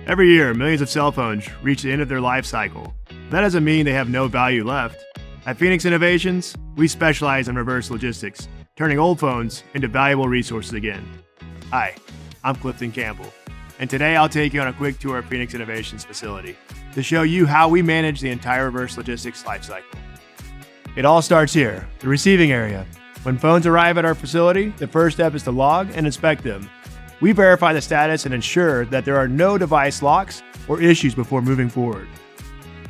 Every year, millions of cell phones reach the end of their life cycle. That doesn't mean they have no value left. At Phoenix Innovations, we specialize in reverse logistics, turning old phones into valuable resources again. Hi, I'm Clifton Campbell, and today I'll take you on a quick tour of Phoenix Innovations facility to show you how we manage the entire reverse logistics lifecycle. It all starts here, the receiving area. When phones arrive at our facility, the first step is to log and inspect them. We verify the status and ensure that there are no device locks or issues before moving forward.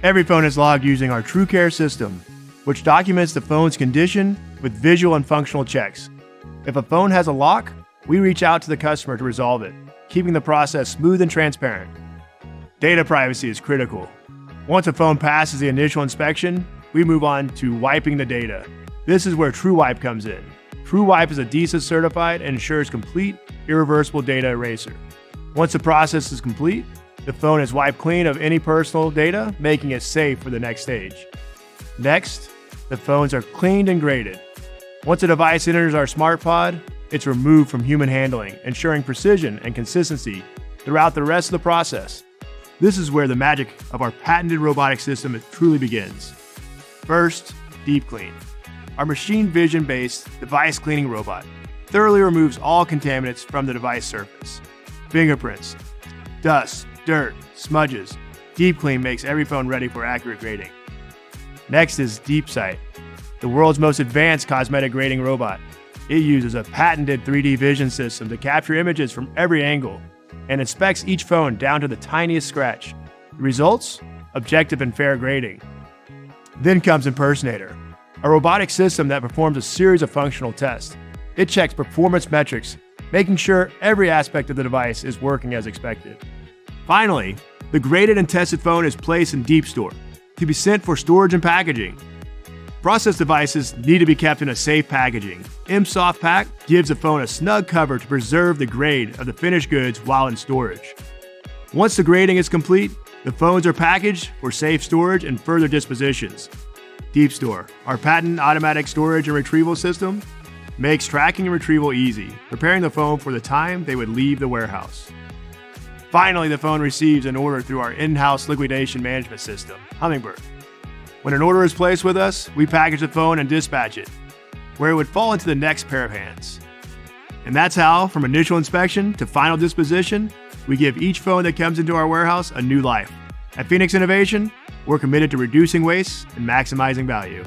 Every phone is logged using our TruCare system, which documents the phone's condition with visual and functional checks. If a phone has a lock, we reach out to the customer to resolve it, keeping the process smooth and transparent. Data privacy is critical. Once a phone passes the initial inspection, we move on to wiping the data. This is where TruWipe comes in. TruWipe is a DISA certified and ensures complete, irreversible data eraser. Once the process is complete, the phone is wiped clean of any personal data, making it safe for the next stage. Next, the phones are cleaned and graded. Once a device enters our smart pod, it's removed from human handling, ensuring precision and consistency throughout the rest of the process. This is where the magic of our patented robotic system truly begins. First, deep clean. Our machine vision-based device cleaning robot thoroughly removes all contaminants from the device surface. Fingerprints, dust, dirt, smudges. Deep clean makes every phone ready for accurate grading. Next is Deep Sight, the world's most advanced cosmetic grading robot. It uses a patented 3D vision system to capture images from every angle and inspects each phone down to the tiniest scratch. The results? Objective and fair grading. Then comes Impersonator, a robotic system that performs a series of functional tests. It checks performance metrics, making sure every aspect of the device is working as expected. Finally, the graded and tested phone is placed in Deep Store to be sent for storage and packaging. Process devices need to be kept in a safe packaging. M-Soft Pack gives the phone a snug cover to preserve the grade of the finished goods while in storage. Once the grading is complete, the phones are packaged for safe storage and further dispositions. Deep Store, our patented automatic storage and retrieval system, makes tracking and retrieval easy, preparing the phone for the time they would leave the warehouse. Finally, the phone receives an order through our in-house liquidation management system, Hummingbird. When an order is placed with us, we package the phone and dispatch it, where it would fall into the next pair of hands. And that's how, from initial inspection to final disposition, we give each phone that comes into our warehouse a new life. At Phoenix Innovation, we're committed to reducing waste and maximizing value.